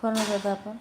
Phone होता था अपन।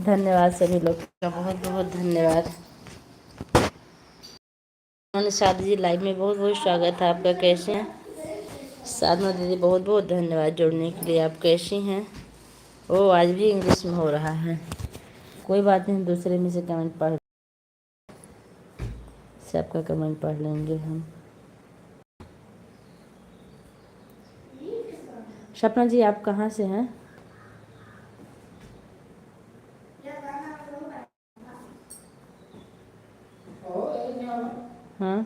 धन्यवाद सभी लोग का, बहुत बहुत धन्यवाद। शादी जी लाइव में बहुत बहुत स्वागत है आपका। कैसे हैं साधना दीदी? बहुत बहुत धन्यवाद जुड़ने के लिए। आप कैसी हैं? ओ आज भी इंग्लिश में हो रहा है, कोई बात नहीं, दूसरे में से कमेंट पढ़ से आपका कमेंट पढ़ लेंगे हम। सपना जी आप कहाँ से हैं? हाँ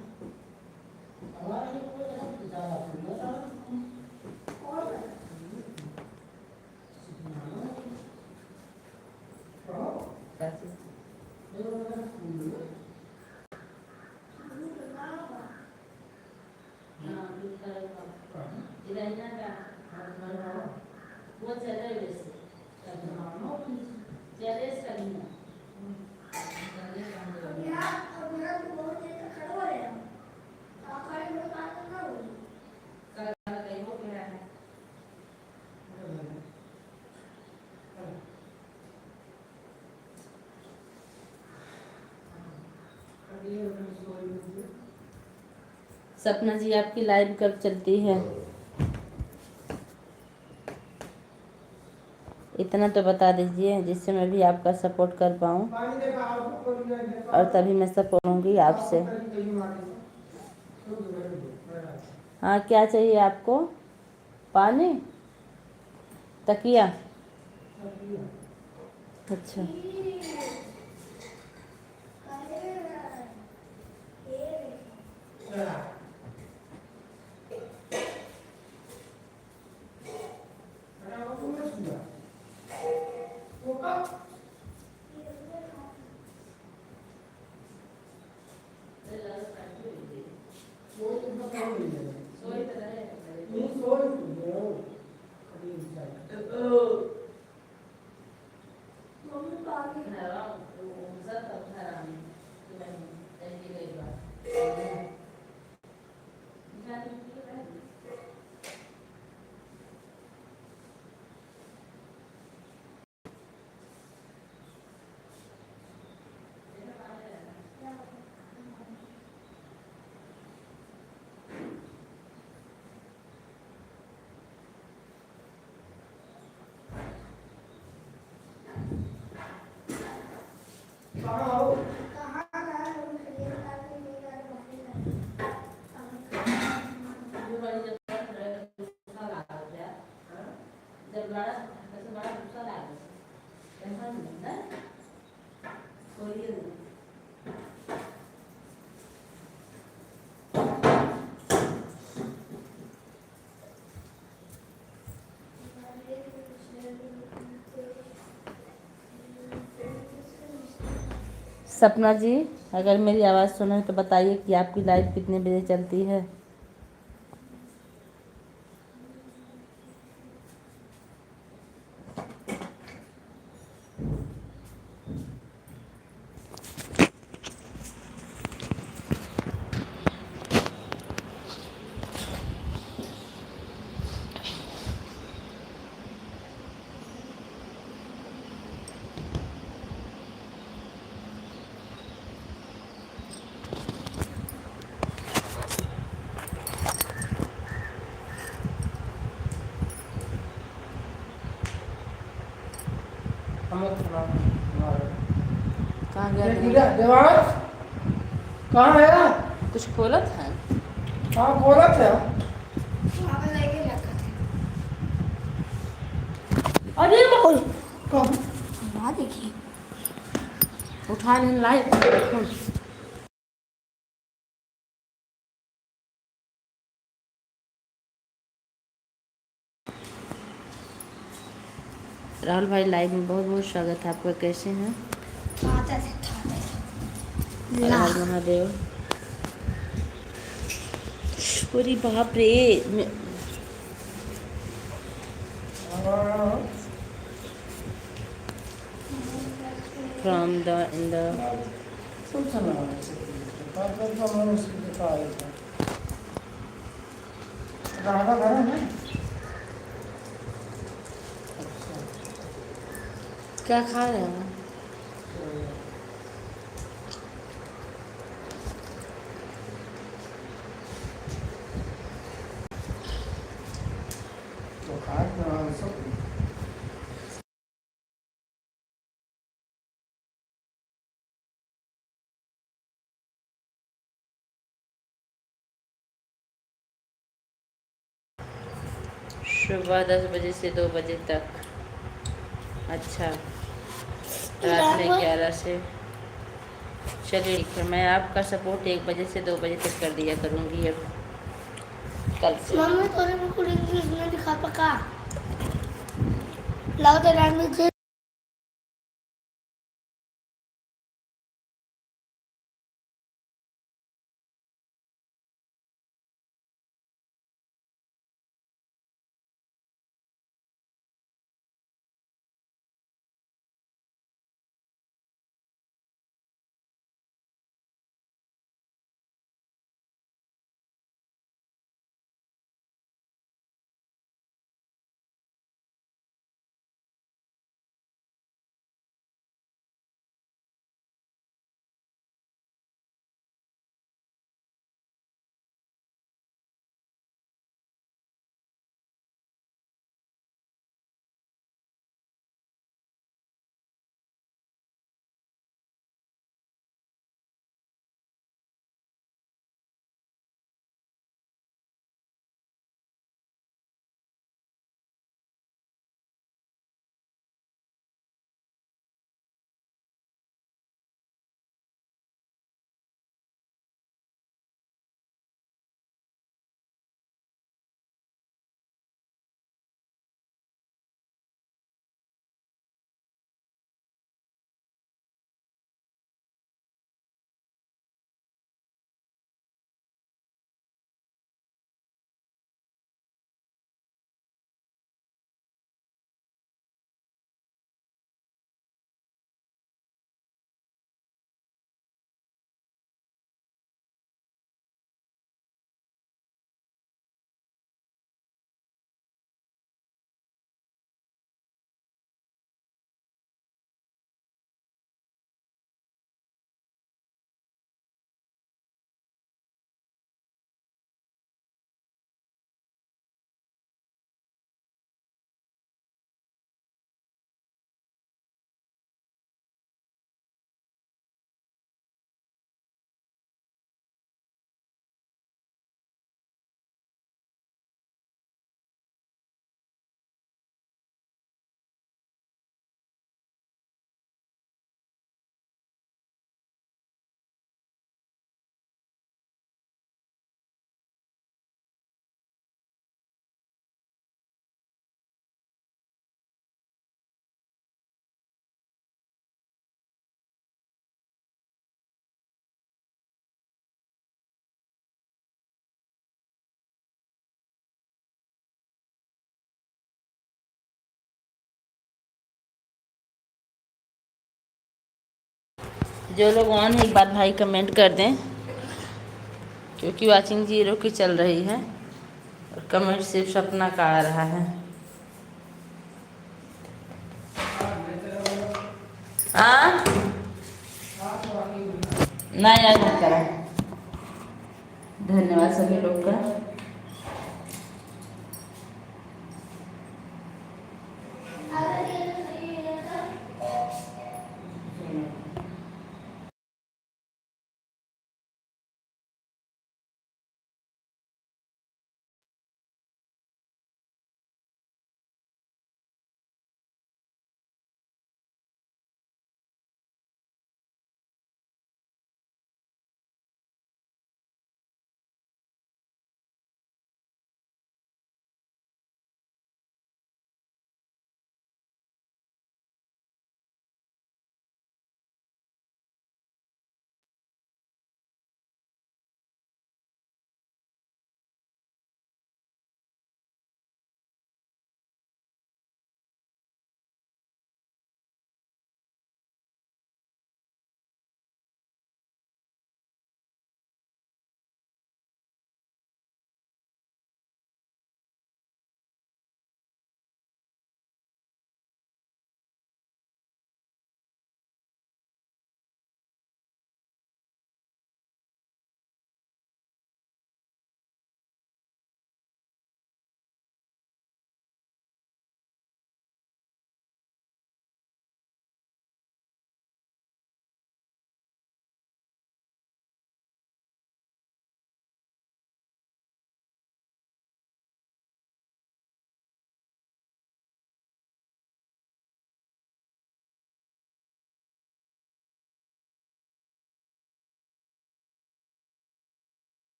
सपना जी, आपकी लाइव कब चलती है? इतना तो बता दीजिए जिससे मैं भी आपका सपोर्ट कर पाऊँ, और तभी मैं सपोर्ट करूँगी आपसे। हाँ, क्या चाहिए आपको? पानी, तकिया? अच्छा, सपना जी, अगर मेरी आवाज़ सुने तो बताइए कि आपकी लाइव कितने बजे चलती है? कहाँ गया? कहाँ है? कुछ खोला था? हाँ बोला था। अरे कब? देखिए, उठा लें लाइव। राहुल भाई, लाइव में बहुत बहुत स्वागत है आपका। कैसे हैं? हर हर महादेव। अरे बाप रे, फ्रॉम द इन द क्या खा रहे हैं? सुबह 10 बजे से 2 बजे तक। अच्छा, रात में 11 से चलिए ठीक है, मैं आपका सपोर्ट 1 बजे से 2 बजे तक कर दिया करूँगी अब कल से। मम्मी तोरे में कुछ इंग्लिश में लिखा पका लाओ द लैंग्वेज जो लोग ऑन है एक बार भाई कमेंट कर दें, क्योंकि वाचिंग 0 की चल रही है और कमेंट सिर्फ सपना का आ रहा है। हाँ नहीं आज मत करा। धन्यवाद सभी लोग का।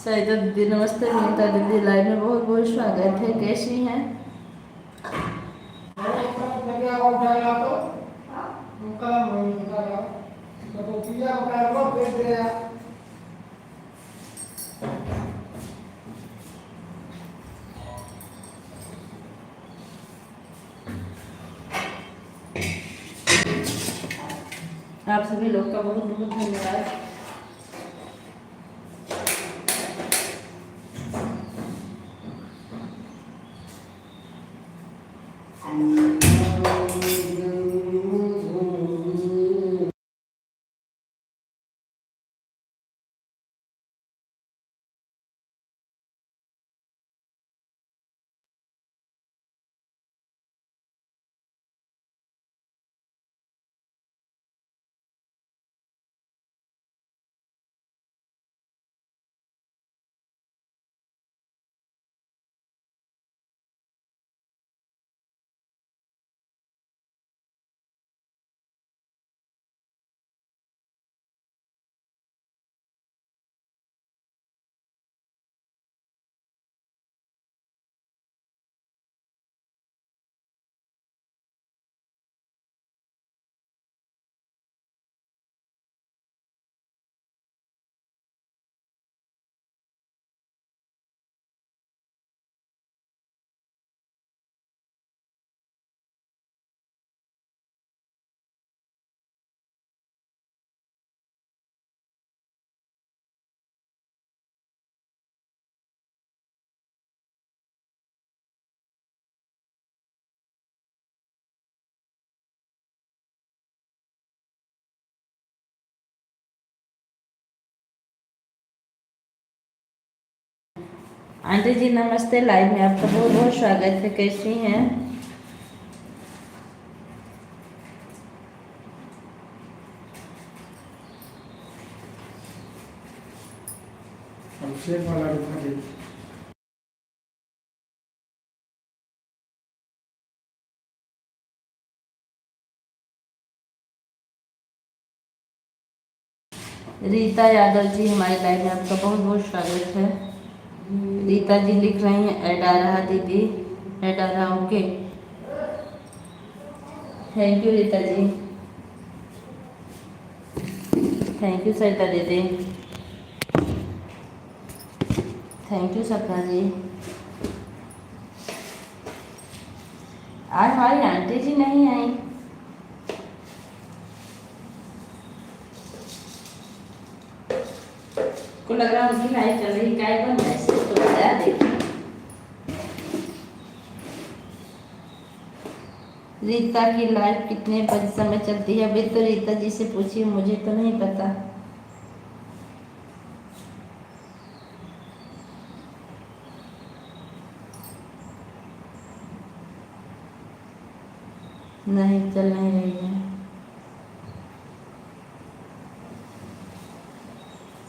सरिता दीदी नमस्ते। नीता दीदी लाइव में बहुत बहुत स्वागत है, कैसी हैं? आप सभी लोग का बहुत बहुत धन्यवाद। आंटी जी नमस्ते, लाइव में आपका बहुत बहुत स्वागत है, कैसी हैं? अभिषेक वाला दिखा। रीता यादव जी हमारे लाइव में आपका बहुत बहुत स्वागत है। रीता जी लिख रही हैं ऐड आ रहा दीदी, ऐड आ रहा, okay thank you Rita ji, thank you Sarita दीदी, थैंक यू सपना जी। आज हमारी आंटी जी नहीं आई। को लग रहा उनकी लाइव चल रही, क्या एक बार मैसेज तो बताया देखिए। रीता की लाइव कितने बजे समय चलती है? अभी तो रीता जी से पूछिए, मुझे तो नहीं पता। नहीं चल नहीं रही है।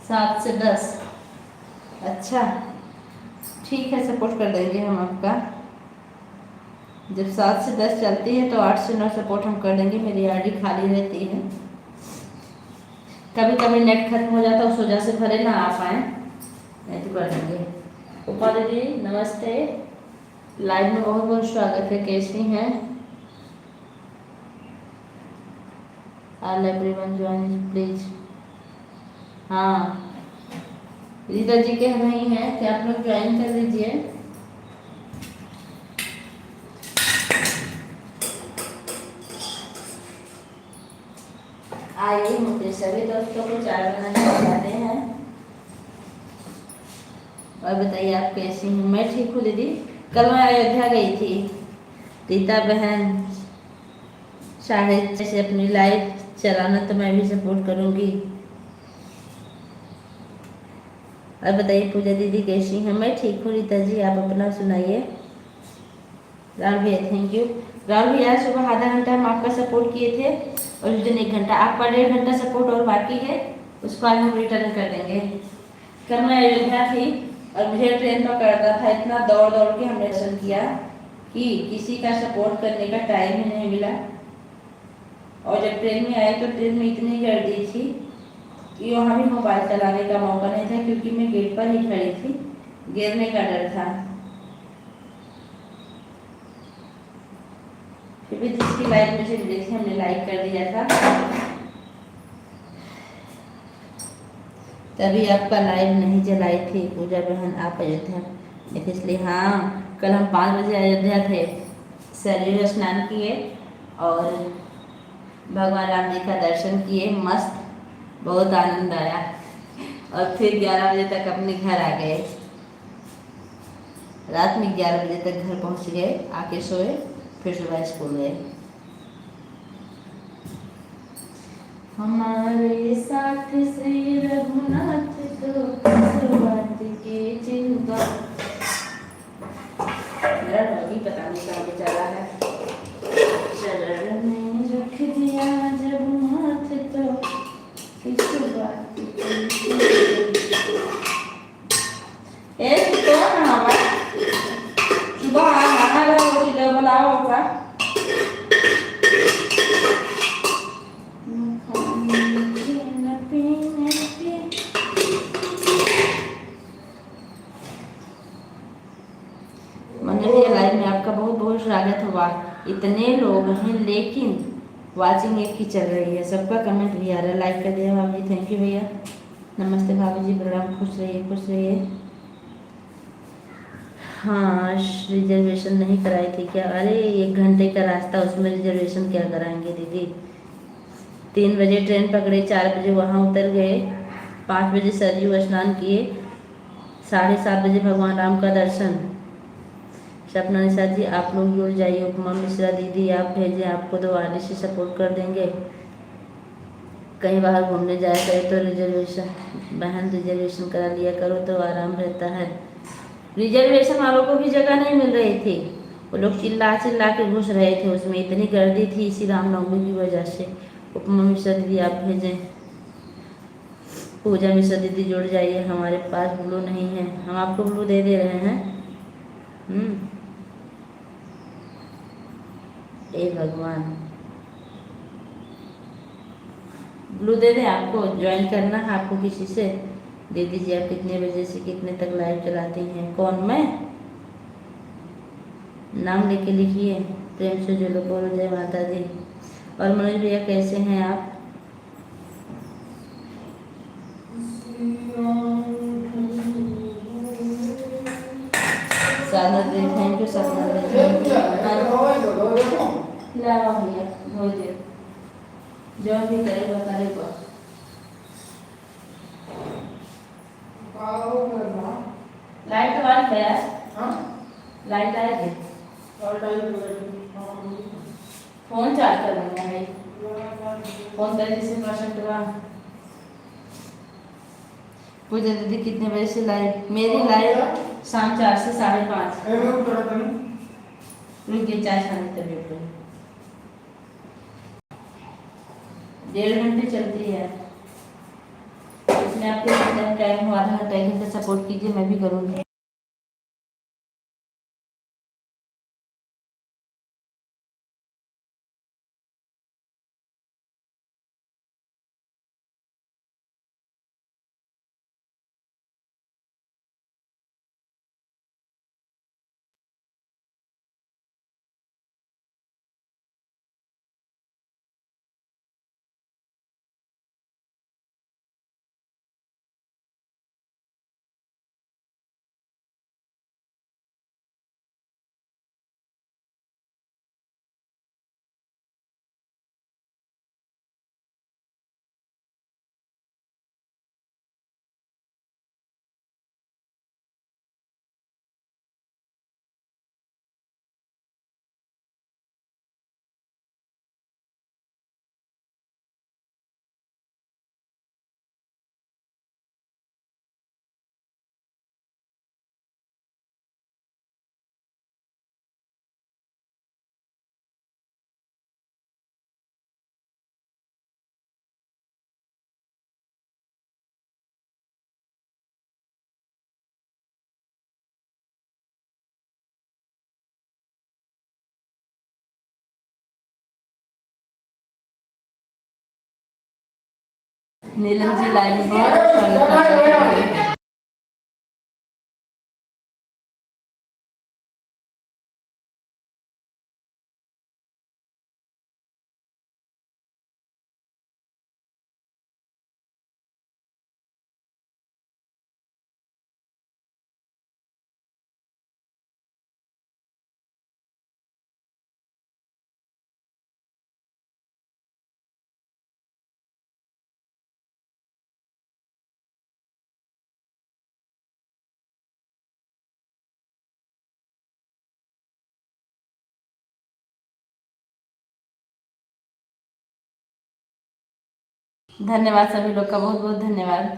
7 से 10, अच्छा ठीक है, सपोर्ट कर देंगे हम आपका। जब 7 से 10 चलती है तो 8 से 9 सपोर्ट हम कर देंगे। मेरी आईडी खाली रहती है, कभी कभी नेट खत्म हो जाता है, उस वजह से भले ना आ पाए, नहीं तो कर देंगे। उपा दीदी नमस्ते, लाइव में बहुत बहुत स्वागत है, कैसी हैं? All everyone join please. हाँ रीता जी के नहीं है कि आप लोग ज्वाइन कर लीजिए। आइए मुझे सभी दोस्तों को चाय बनाने सिखाते हैं। और बताइए आप कैसी हैं? मैं ठीक हूँ दीदी। कल मैं अयोध्या गई थी, रीता बहन 6:30 से अपनी लाइव चलाना, तो मैं भी सपोर्ट करूँगी। और बताइए पूजा दीदी कैसी हैं? मैं ठीक हूँ रीता जी, आप अपना सुनाइए। राहुल भैया थैंक यू। राहुल भैया सुबह आधा घंटा हम आपका सपोर्ट किए थे और उस दिन 1 घंटा, आपका 1.5 घंटा सपोर्ट और बाकी है, उसको आज हम रिटर्न कर देंगे। कल मैं अयोध्या थी और मुझे ट्रेन पकड़ना था, इतना दौड़ दौड़ के हमने दर्शन किया कि किसी का सपोर्ट करने का टाइम ही नहीं मिला। और जब ट्रेन में आए तो ट्रेन में इतनी गर्दी थी कि वहाँ भी मोबाइल चलाने का मौका नहीं था, क्योंकि मैं गेट पर ही खड़ी थी, गिरने का डर था। फिर भी जिसकी लाइक मुझे मिली थी हमने लाइक कर दिया था। तभी आपका लाइव नहीं चलाई थी पूजा बहन, आप अयोध्या में थे इसलिए। हाँ, कल हम 5 बजे अयोध्या थे, सरयू स्नान किए और भगवान राम जी का दर्शन किए, मस्त, बहुत आनंद आया। और फिर 11 बजे तक अपने घर आ गए, रात में 11 बजे तक घर पहुंच गए, आके सोए, फिर सुबह स्कूल गए। हमारे साथ श्री रघुनाथ तो बात की चिंता। मेरा डॉगी पता नहीं कहाँ बेचारा है। चरण में रख दिया जब हाथ तो किस बात की चिंता। ए कौन हवा सुबह नहा लो बुलाओ होगा। मनोज लाइव में आपका बहुत बहुत स्वागत हुआ। इतने लोग हैं लेकिन वाचिंग एक ही चल रही है, सबका कमेंट भी आ रहा है। लाइक कर दिया भाभी, थैंक यू भैया, नमस्ते भाभी जी, प्रणाम, खुश रहिए खुश रहिए। हाँ, रिजर्वेशन नहीं कराई थी क्या? अरे 1 घंटे का रास्ता, उसमें रिजर्वेशन क्या कराएंगे दीदी। 3 बजे ट्रेन पकड़े, 4 बजे वहाँ उतर गए, 5 बजे सरयू स्नान किए, 7:30 बजे भगवान राम का दर्शन। सपना निशा जी आप लोग जुड़ जाइए। उपमा मिश्रा दीदी आप भेजें, आपको तो आने से सपोर्ट कर देंगे। कहीं बाहर घूमने जाया करे तो रिजर्वेशन, बहन रिजर्वेशन करा लिया करो तो आराम रहता है। रिजर्वेशन वालों को भी जगह नहीं मिल रही थी, वो लोग चिल्ला चिल्ला के घुस रहे थे उसमें, इतनी गर्दी थी इसी रामनवमी की वजह से। उपमा मिश्रा दीदी आप भेजें। पूजा मिश्रा दीदी जुड़ जाइए, हमारे पास ब्लू नहीं है, हम आपको ब्लू दे दे रहे हैं। ए भगवान, ब्लू दे दें आपको, ज्वाइन करना है आपको किसी से। दे दीजिए। आप कितने बजे से कितने तक लाइव चलाती हैं? कौन, मैं? नाम लेके लिखिए, प्रेम से जो लोग बोलो जय माता दी। और मनोज भैया कैसे हैं आप? साधना दी, थैंक यू साधना दी, थैंक यू। लाओ भैया, हो दिया, जो भी करेगा करेगा। लाइट तो आ गया, लाइट आएगी। फोन चार्ज कर लूँगा भाई, फोन कर जैसे % हुआ। पूजा दीदी कितने बजे से लाइव? मेरी लाइव शाम 4 से 5:30। रुकिए, चाय खाने तक रुकिए, 1.5 घंटे चलती है, इसमें आपके टाइम हो, आधा घंटा 1 घंटा सपोर्ट कीजिए, मैं भी करूँगी। नीलम जी लाइव में बहुत बहुत स्वागत है आपका। धन्यवाद सभी लोग का, बहुत बहुत धन्यवाद।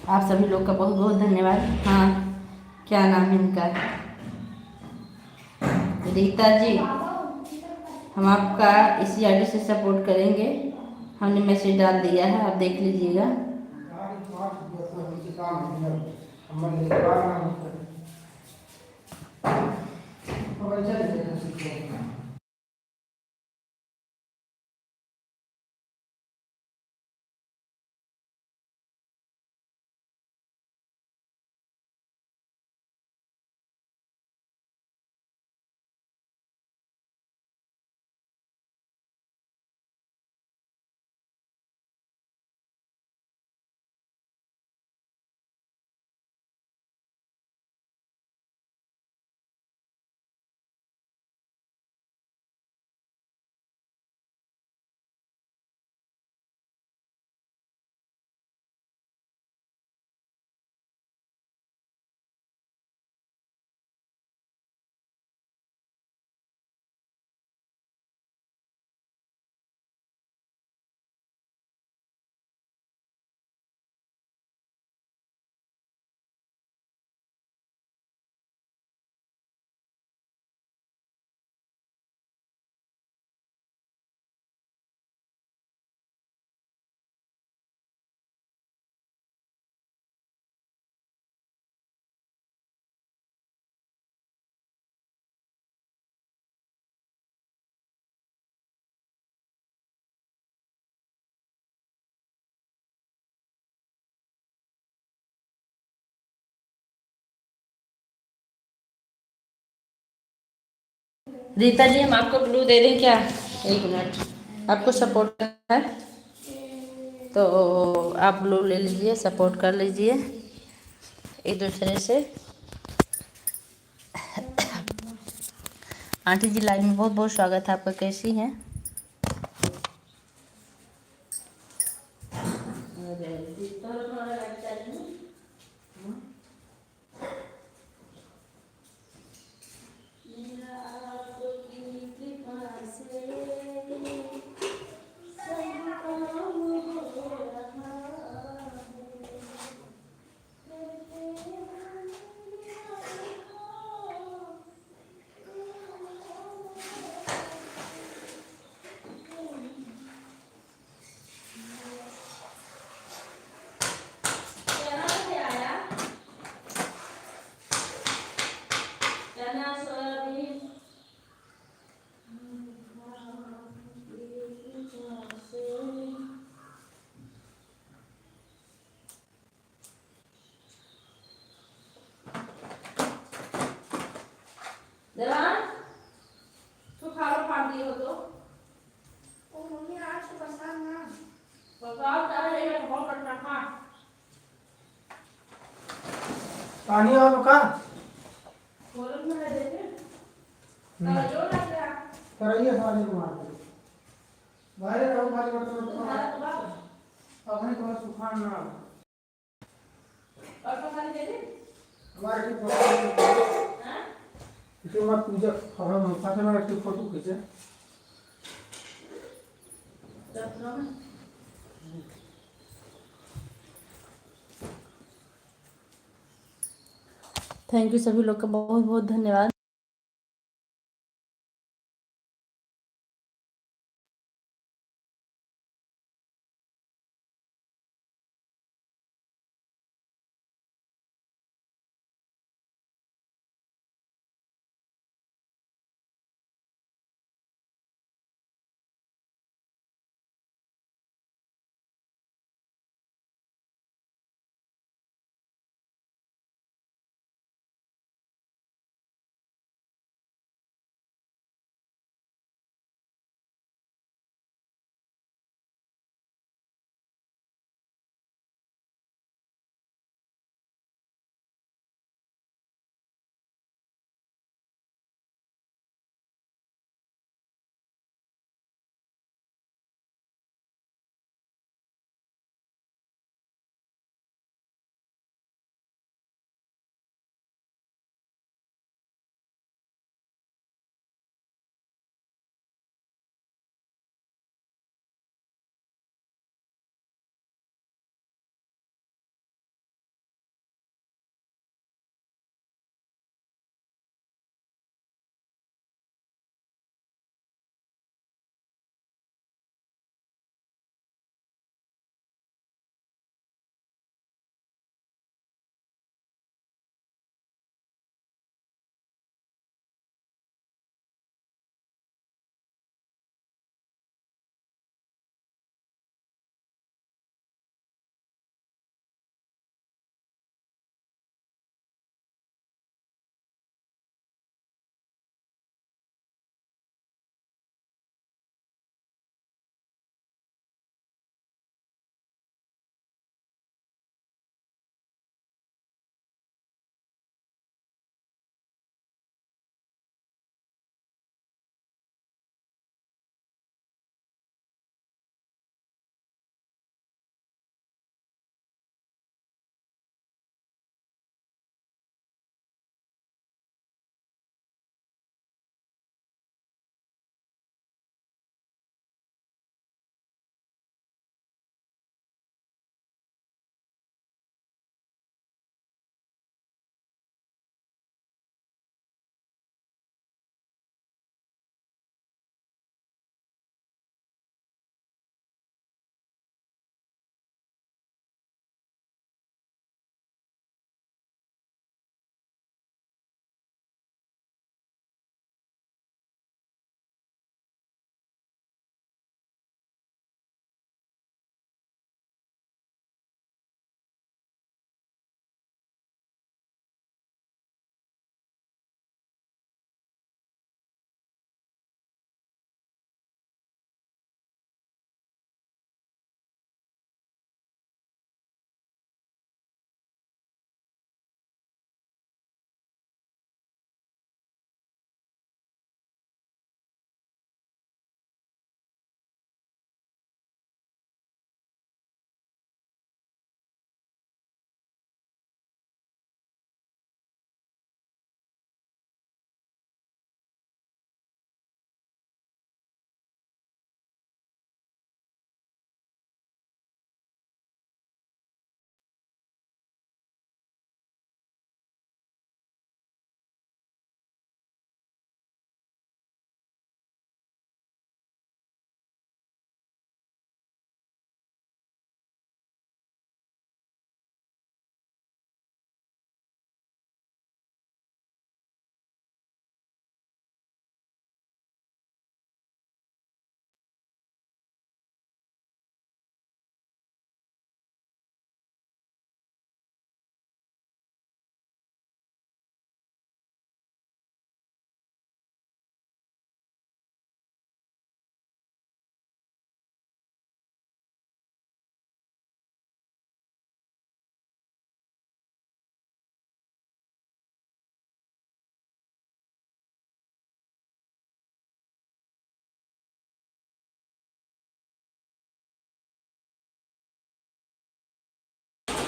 आप सभी लोग का बहुत बहुत धन्यवाद। हाँ, क्या नाम है इनका? रीता जी, हम आपका इसी आईडी से सपोर्ट करेंगे। हमने मैसेज डाल दिया है, आप देख लीजिएगा। रीता जी, हम आपको ब्लू दे दें क्या? एक मिनट, आपको सपोर्ट है तो आप ब्लू ले लीजिए, सपोर्ट कर लीजिए एक दूसरे से। आंटी जी, लाइव में बहुत बहुत स्वागत है आपका, कैसी हैं? देवान, तू खाना फाड़ दिए हो तो? ओ मम्मी आज तो पसंद ना। बताओ क्या है, ये बहुत अच्छा खा। पानी और का बोलो में है देखे। जो लग गया। कराइए पानी को मार दे बाहर रहो खाली बर्तन तुम्हारा तो बात। अपने को सुखान ना और तो खाली दे दे। हमारे की फोटो हाँ? इसे मत पूजा हम पास में एक फोटो खींचे चलो ना। थैंक यू सभी लोग का बहुत बहुत धन्यवाद।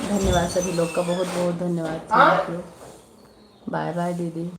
धन्यवाद सभी लोग का, बहुत बहुत धन्यवाद। Thank you. बाय बाय दीदी।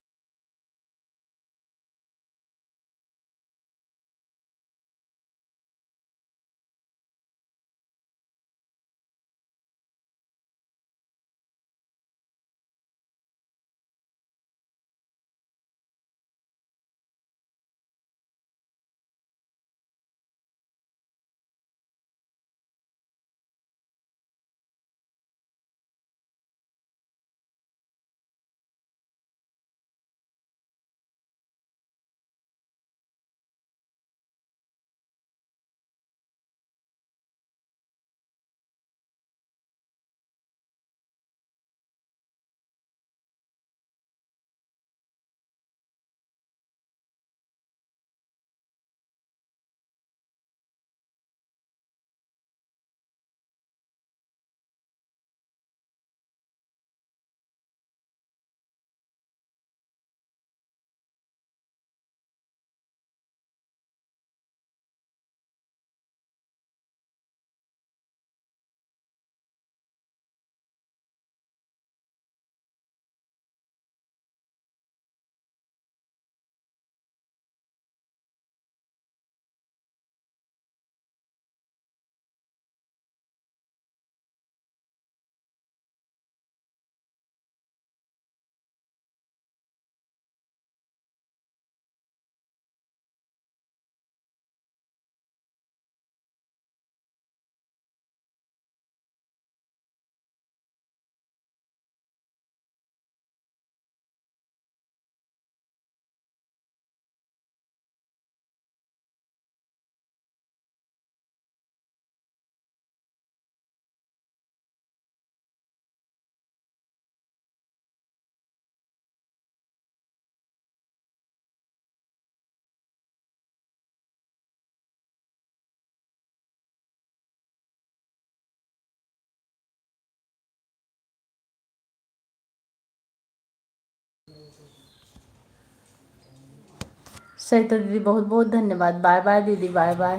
सरिता दीदी बहुत बहुत धन्यवाद। बाय बाय दीदी, बाय बाय।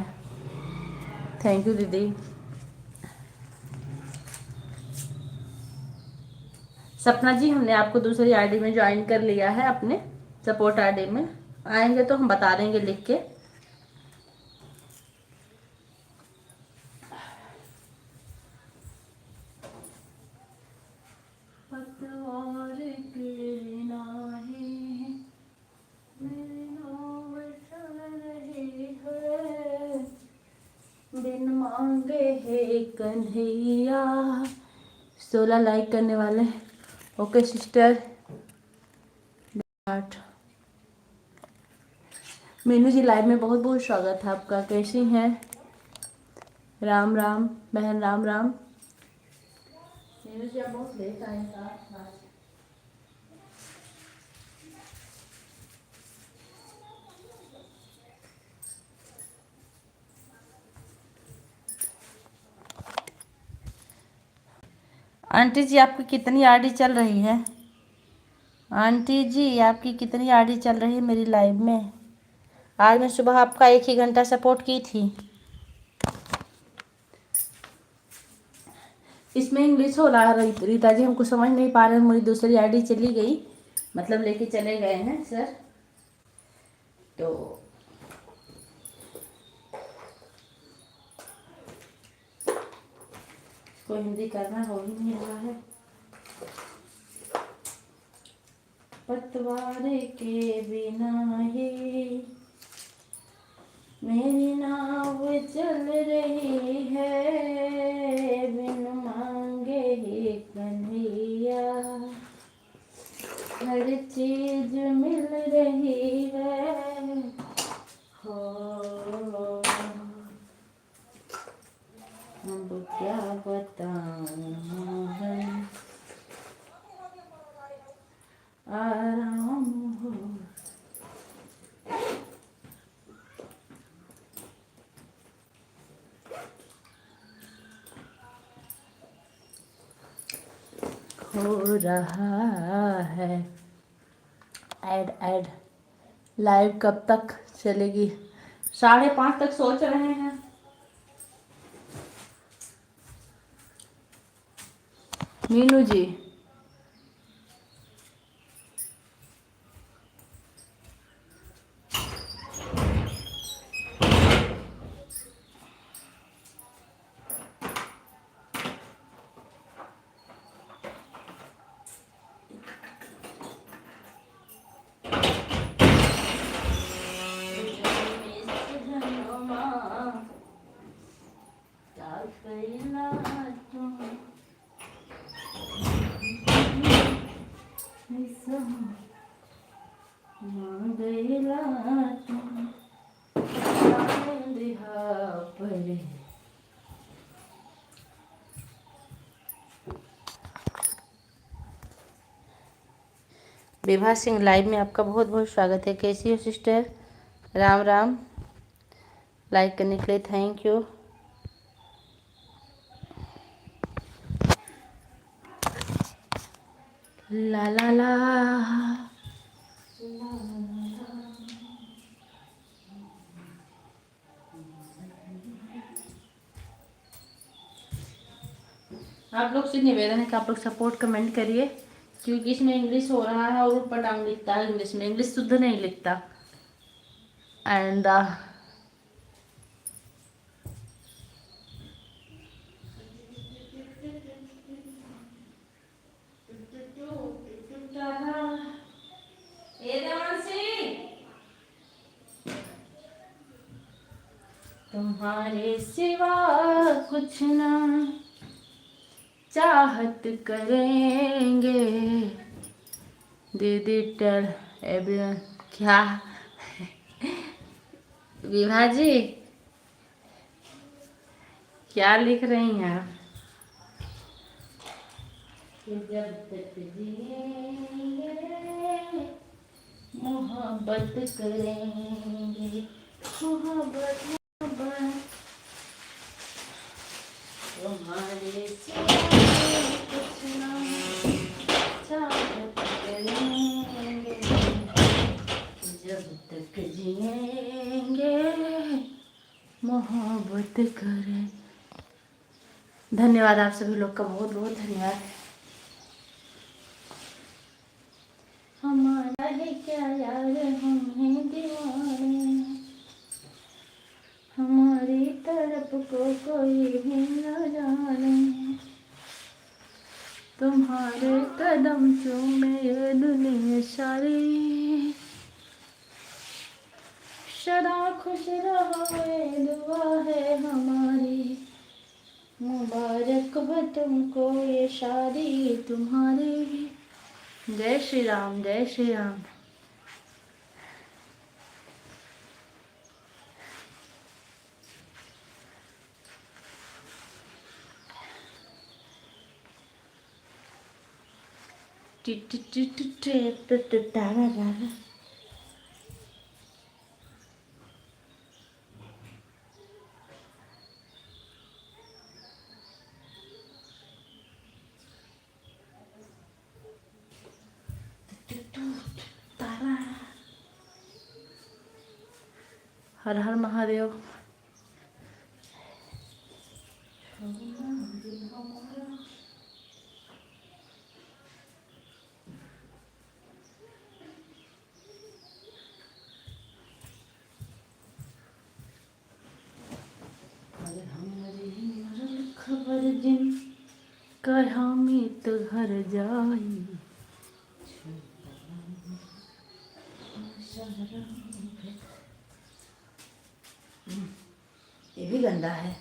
थैंक यू दीदी। सपना जी, हमने आपको दूसरी आईडी में ज्वाइन कर लिया है, अपने सपोर्ट आईडी में। आएंगे तो हम बता देंगे लिख के। पतवार गिरना है, मेरी नाव चल रही है, बिन मांगे है कन्हैया। 16 लाइक करने वाले। Okay sister. 8। मीनू जी लाइव में बहुत बहुत स्वागत है आपका। कैसी हैं? राम राम बहन, राम राम। मीनू जी आप बहुत लेट आए हैं। आंटी जी आपकी कितनी आईडी चल रही है? आंटी जी आपकी कितनी आईडी चल रही है मेरी लाइव में? आज मैं सुबह आपका 1 ही घंटा सपोर्ट की थी। इसमें इंग्लिश हो रहा है रीता जी, हमको समझ नहीं पा रहे हैं। मेरी दूसरी आईडी चली गई, मतलब लेके चले गए हैं सर। तो कोई हिंदी करना हो ही नहीं रहा है। पतवार के बिना ही मेरी नाव चल रही है, बिन मांगे ही कन्हैया, हर चीज मिल रही है। हो अब क्या बताऊं, आराम हो। हो रहा है ऐड लाइव कब तक चलेगी? 5:30 तक सोच रहे हैं। मीनू जी, विभा सिंह लाइव में आपका बहुत बहुत स्वागत है। कैसी हो सिस्टर? राम राम। लाइक करने के लिए थैंक यू। ला ला ला आप लोग से निवेदन है कि आप लोग सपोर्ट कमेंट करिए, क्योंकि इसमें इंग्लिश हो रहा है और पटांग लिखता है इंग्लिश में, इंग्लिश शुद्ध नहीं लिखता। एंड तुम्हारे सिवा कुछ ना चाहत करेंगे। दीदी टेल एवरीवन। क्या विभा जी क्या लिख रही हैं आप? जब तक जिएंगे मोहब्बत करेंगे, मोहब्बत मोहब्बत तुम्हारे सिवा कुछ ना चाहत करेंगे, जब तक जिएंगे मोहब्बत करें। धन्यवाद आप सभी लोग का, बहुत बहुत धन्यवाद। हमारा है क्या यार, हम हैं दीवाने, हमारी तरफ को कोई भी न जाने, तुम्हारे कदम चूमे ये दुनिया सारी, सदा खुश रहो ये दुआ है हमारी, मुबारक हो तुमको ये शादी तुम्हारी। जय श्री राम, जय श्री राम। हर हर महादेव। खबर जिन कहामित घर जाई, ये भी गंदा है।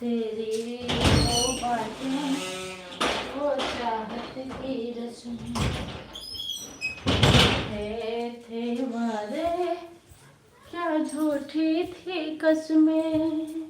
तेरी वो बातें वो चाहत की रस्में थे वादे क्या झूठी थी कसमें।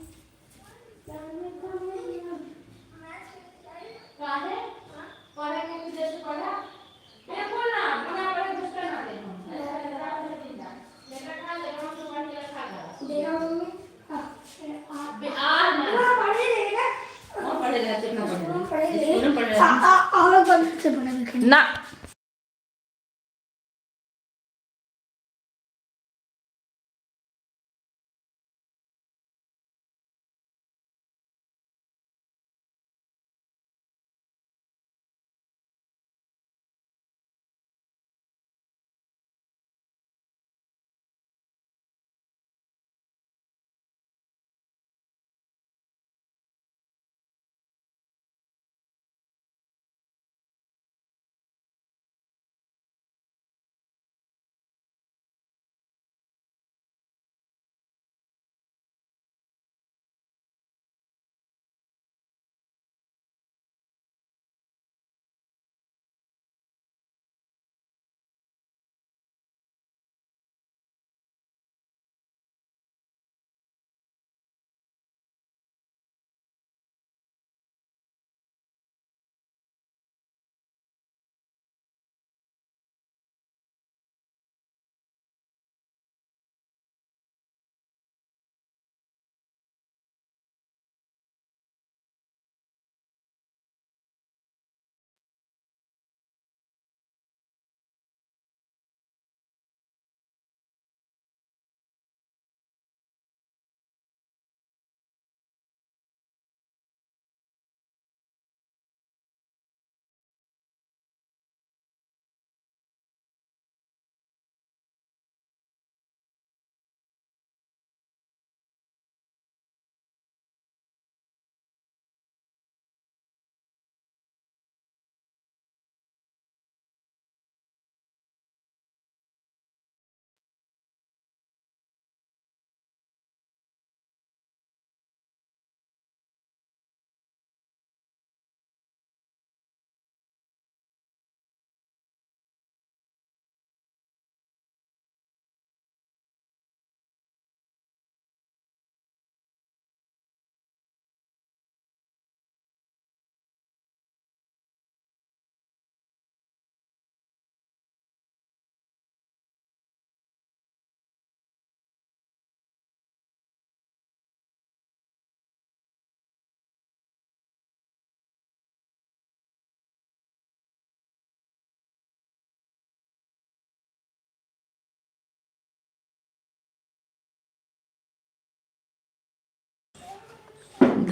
ना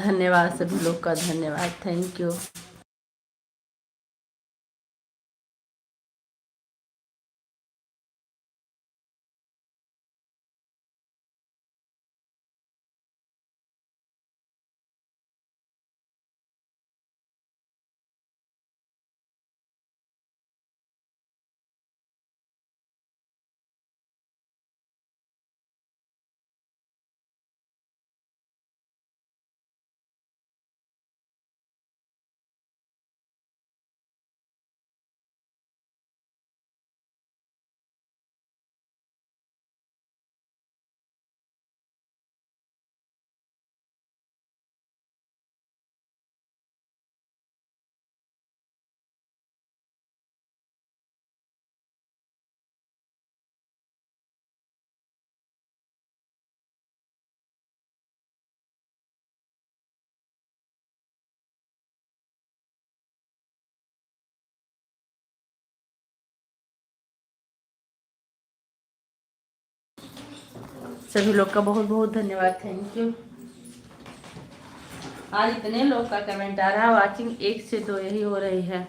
धन्यवाद, सभी लोग का धन्यवाद, थैंक यू। सभी लोग का बहुत बहुत धन्यवाद, थैंक यू। आज इतने लोग का कमेंट आ रहा है, वाचिंग 1 से 2 यही हो रही है।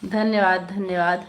धन्यवाद धन्यवाद।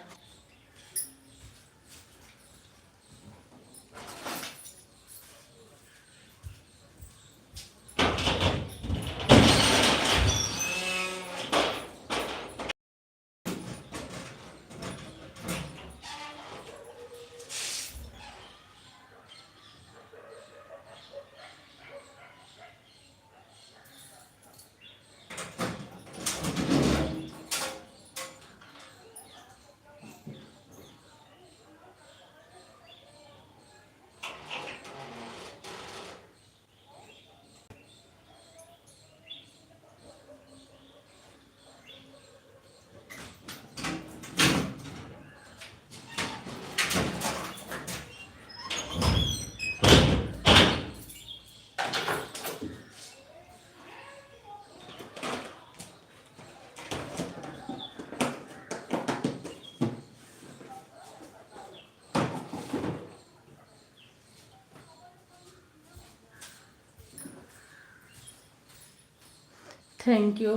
Thank you.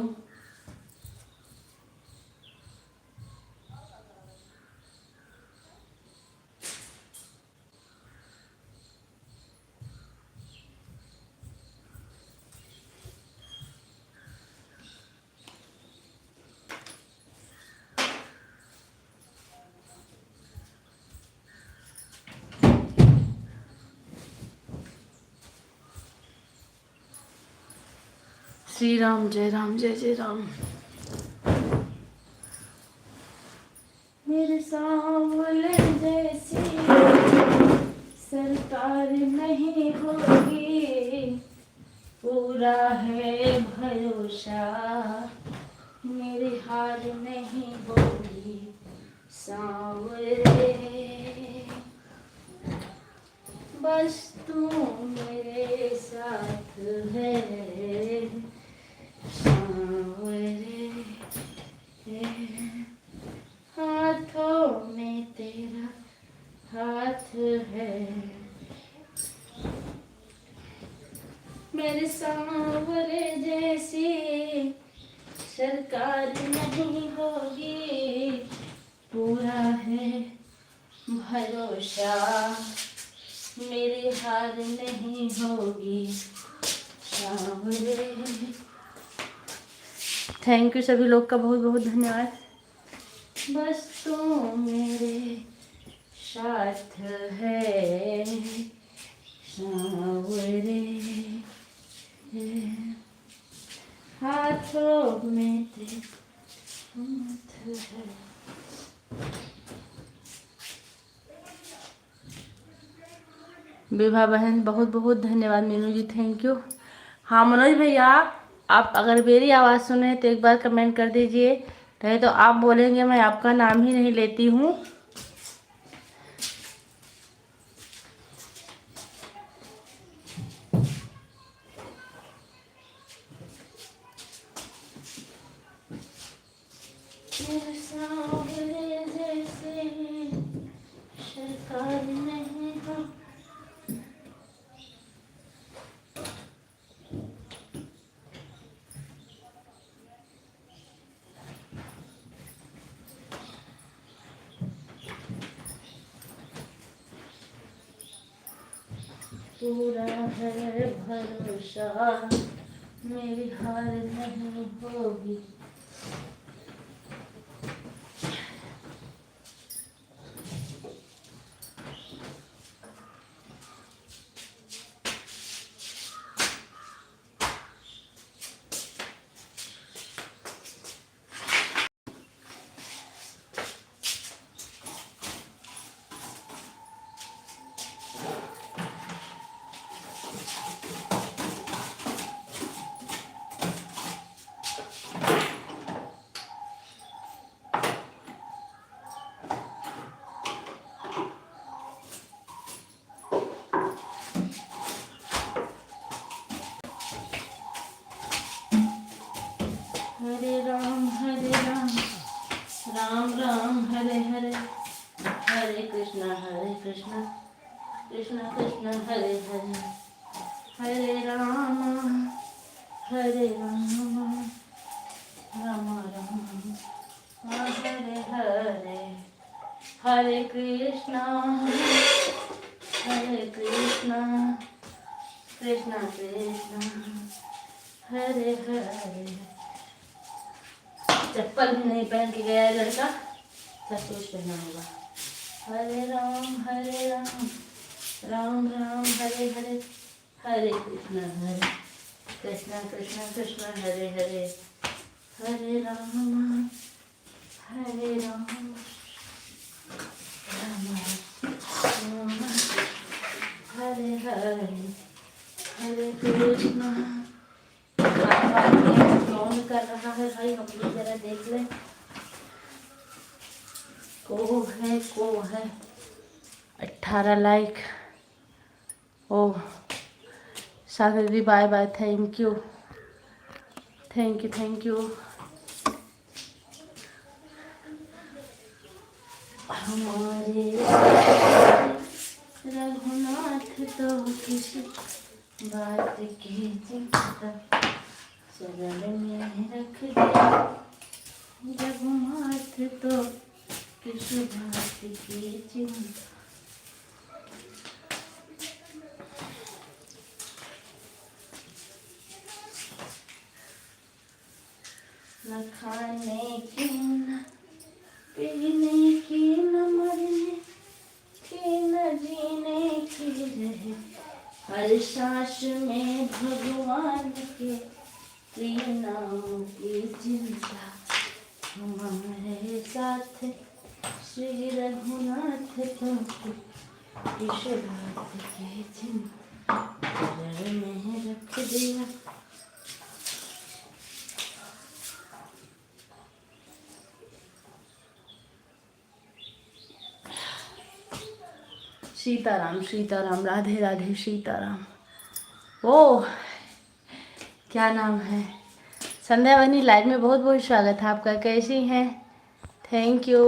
श्री राम, जय राम, जय जय राम। मेरे सांवले जैसी सरकार नहीं होगी, पूरा है भरोसा, मेरी हार नहीं होगी सांवरे, बस तू मेरे साथ है सांवरे, हाथों में तेरा हाथ है, मेरे सांवरे जैसी सरकार नहीं होगी, पूरा है भरोसा, मेरी हार नहीं होगी सांवरे। थैंक यू सभी लोग का बहुत बहुत धन्यवाद। बस तू मेरे साथ है सांवरे, हाथों में तेरे हाथ है। विभा बहन बहुत बहुत धन्यवाद। Meenu ji thank you. हाँ मनोज भैया, आप अगर मेरी आवाज़ सुने तो एक बार कमेंट कर दीजिए, नहीं तो आप बोलेंगे मैं आपका नाम ही नहीं लेती हूँ। जैसे सरकार नहीं हो। पूरा है भरोसा मेरी हार नहीं होगी। हरे राम राम राम हरे हरे, हरे कृष्णा कृष्णा कृष्णा हरे हरे, हरे राम राम राम हरे हरे, हरे कृष्णा कृष्णा कृष्णा हरे हरे। चप्पल भी नहीं पहन के गया है लड़का, सब कुछ पहना होगा। हरे राम राम राम हरे हरे, हरे कृष्णा कृष्णा हरे हरे, हरे राम राम राम हरे हरे, हरे कृष्णा। कौन कर रहा है भाई, हम भी जरा देख लें। को है 18 लाइक। ओह सागर दीदी बाय बाय, थैंक यू। हमारे रघुनाथ तो किसी बात की चिंता चरण में रख दिया, रघुनाथ तो किसी बात की चिंता। न खाने की न पीने की न मरने की न जीने की रहे, हर सांस में भगवान के प्रिय नाम की चिंता। हमारे साथ श्री रघुनाथ तो किस बात की चिंता चरण में रख दिया। सीताराम राधे राधे सीताराम। ओ क्या नाम है, संध्या बनी लाइव में बहुत बहुत स्वागत है आपका। कैसी हैं? Thank you.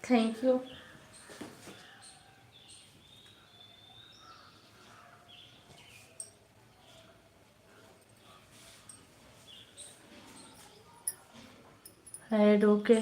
Thank you. Ad okay.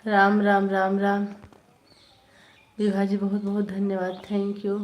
Ram Ram Ram Ram. Vibha ji बहुत बहुत धन्यवाद, थैंक यू।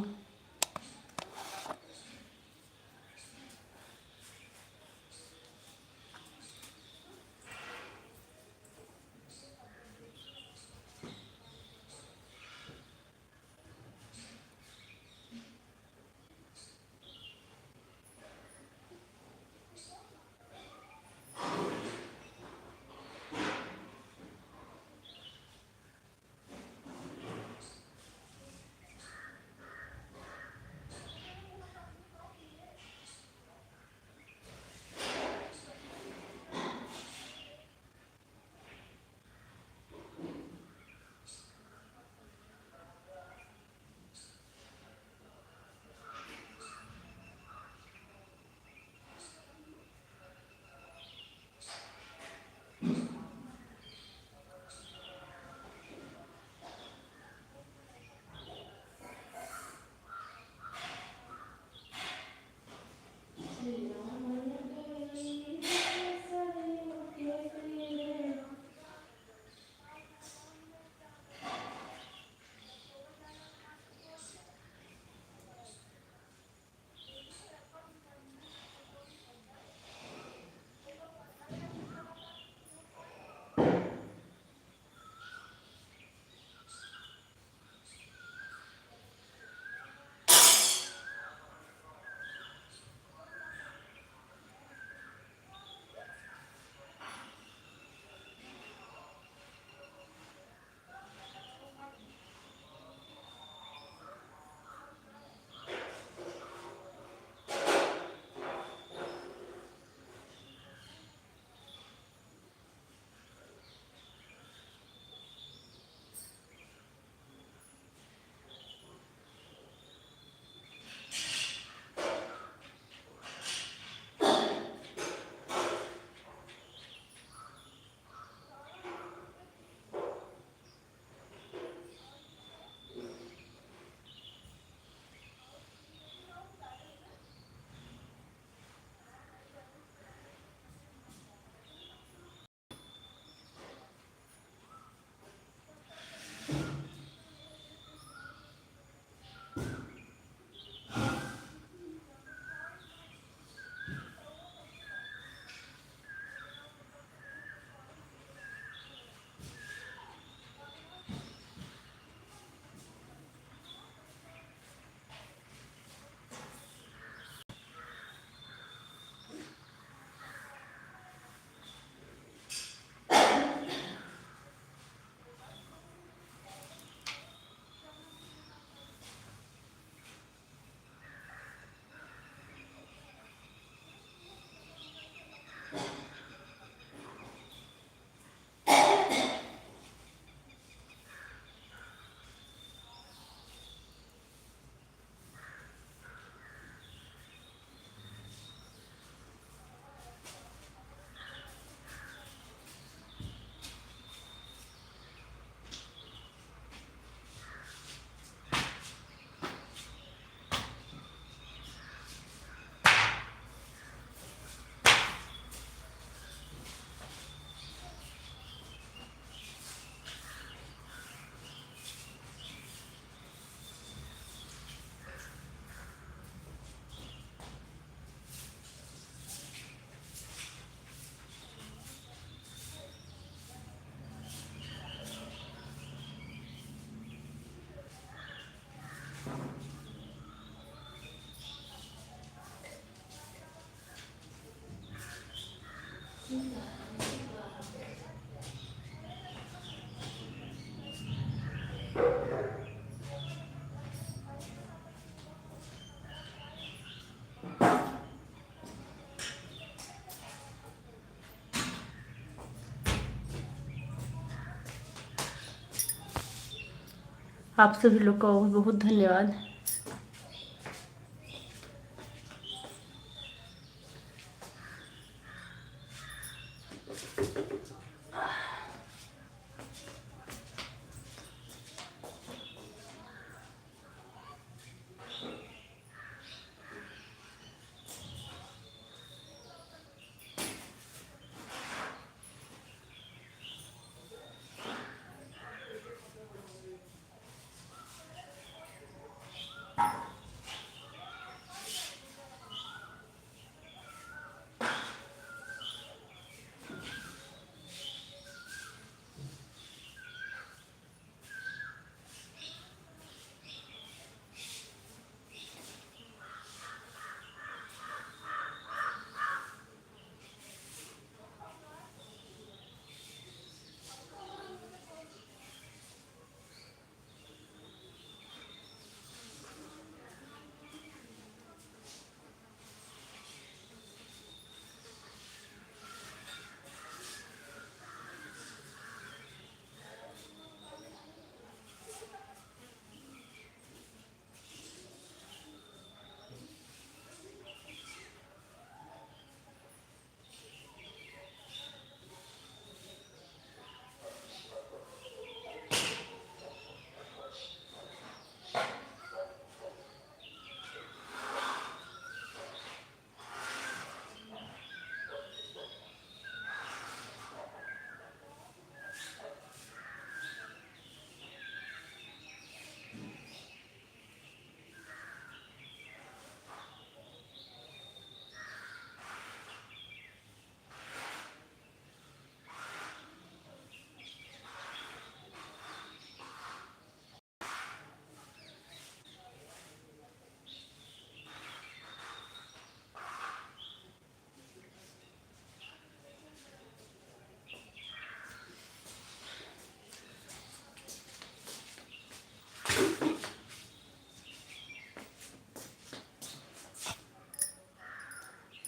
आप सभी लोग का बहुत बहुत धन्यवाद।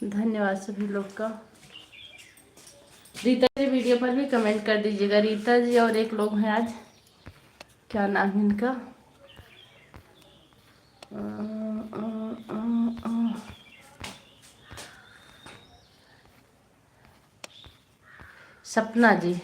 धन्यवाद सभी लोग का। रीता जी वीडियो पर भी कमेंट कर दीजिएगा। रीता जी और एक लोग हैं आज, क्या नाम है इनका, Sapna ji.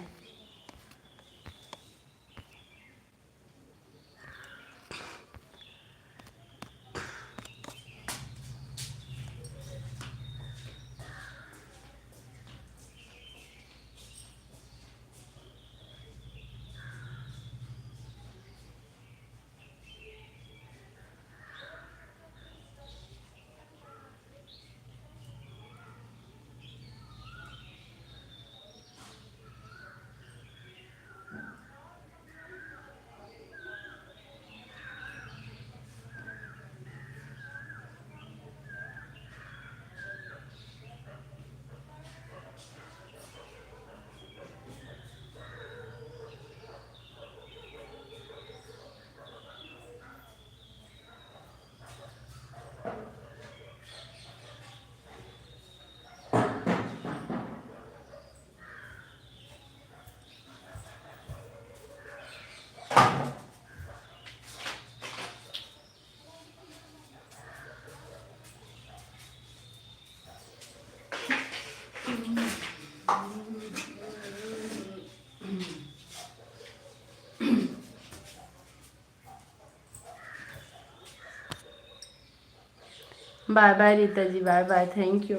Bye bye Rita ji, bye bye, thank you.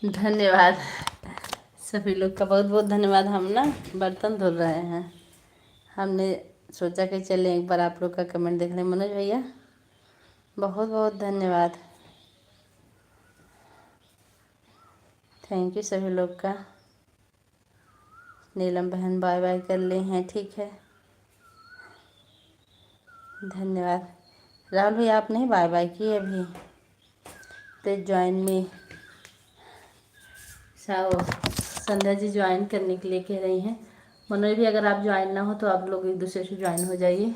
धन्यवाद सभी लोग का, बहुत बहुत धन्यवाद। हम ना बर्तन धुल रहे हैं, हमने सोचा कि चलें एक बार आप लोग का कमेंट देख लें। मनोज भैया बहुत बहुत धन्यवाद, थैंक यू सभी लोग का। नीलम बहन बाय बाय कर ली हैं, ठीक है, धन्यवाद। राहुल भैया आप नहीं बाय बाय किए अभी, please join me. Sandhya ji join करने के लिए कह रही हैं। मनोज भी अगर आप ज्वाइन ना हो तो आप लोग एक दूसरे से ज्वाइन हो जाइए।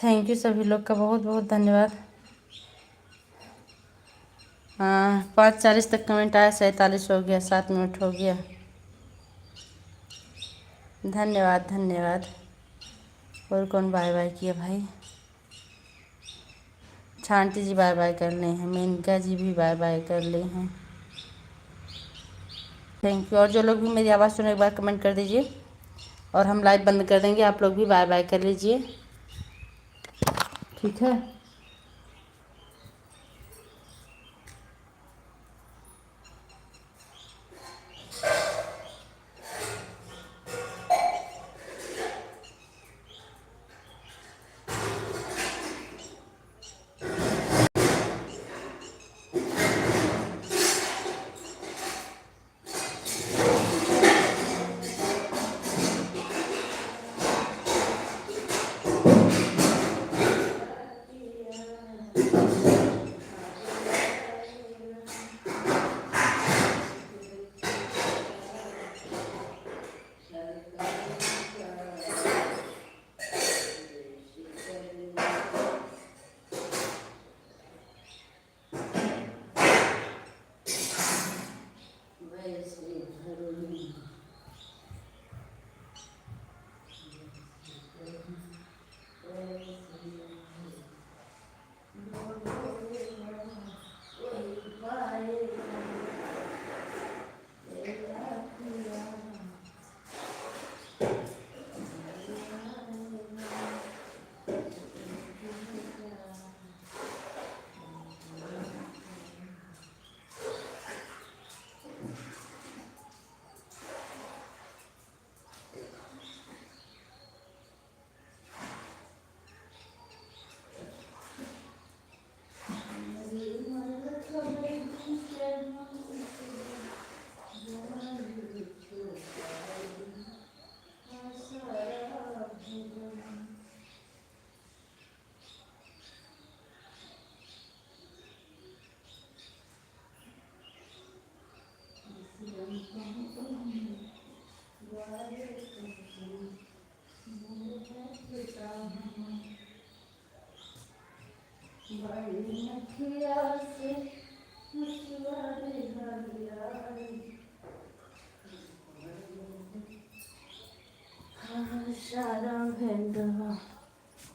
थैंक यू सभी लोग का बहुत बहुत धन्यवाद। 5:40 तक कमेंट आया, 47 हो गया, 7 मिनट हो गया। धन्यवाद धन्यवाद। और कौन बाय बाय किया भाई? छांटी जी बाय बाय कर ले हैं, मेनका जी भी बाय बाय कर ले हैं। Thank you. और जो लोग भी मेरी आवाज़ सुने एक बार कमेंट कर दीजिए और हम लाइव बंद कर देंगे। आप लोग भी बाय बाय कर लीजिए, ठीक है?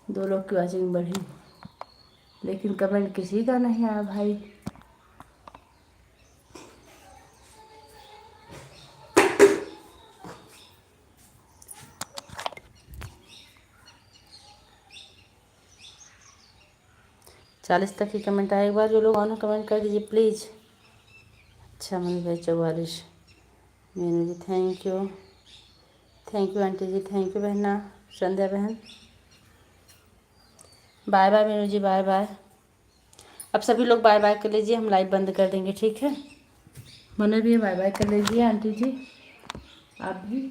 दो लोग की वाचिंग बढ़ी, लेकिन कमेंट किसी का नहीं आया भाई। चालीस तक ही कमेंट आए। एक बार जो लोग ऑन कमेंट कर दीजिए प्लीज़। अच्छा मनी भाई 44। Meenu ji thank you. Thank you aunty ji, thank you बहना संध्या बहन। Bye bye Meenu ji, bye bye. अब सभी लोग बाय बाय कर लीजिए, हम लाइव बंद कर देंगे, ठीक है? मने भी बाय बाय कर लीजिए आंटी जी, आप भी।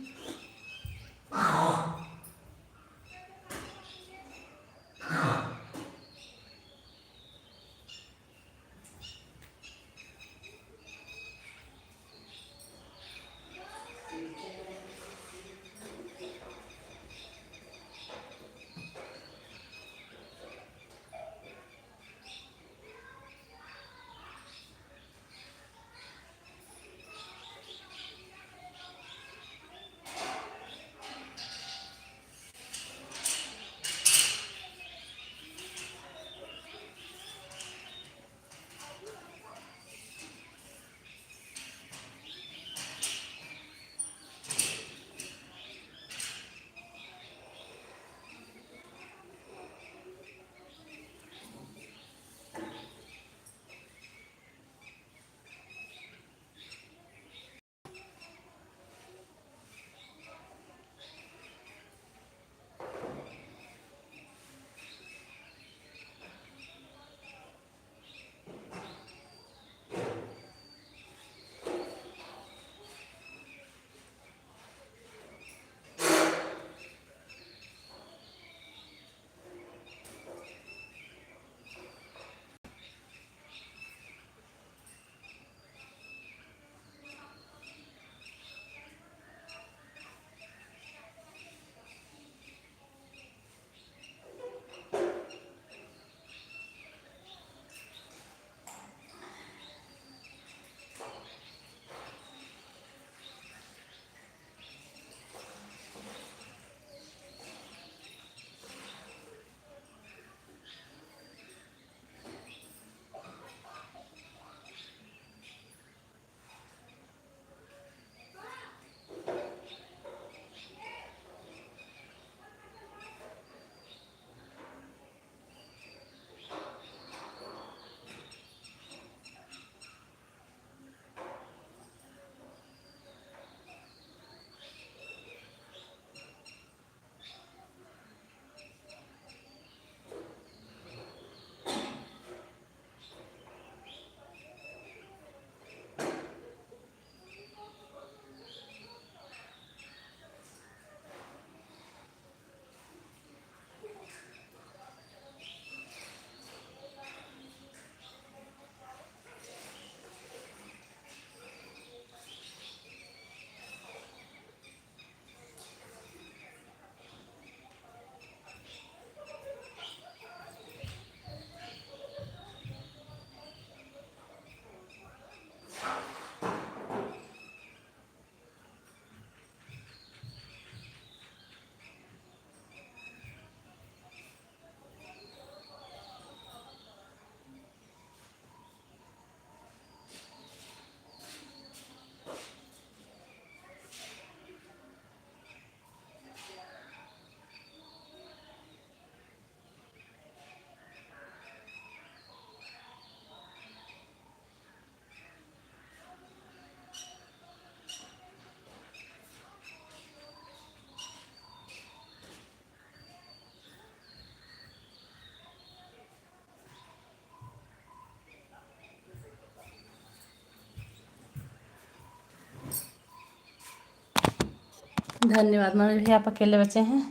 धन्यवाद मम्मी भी, आप अकेले बचे हैं।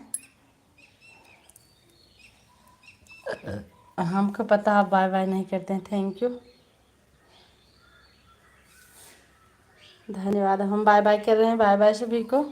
हमको पता आप बाय बाय नहीं करते हैं। थैंक यू, धन्यवाद। हम बाय बाय कर रहे हैं। बाय बाय सभी को।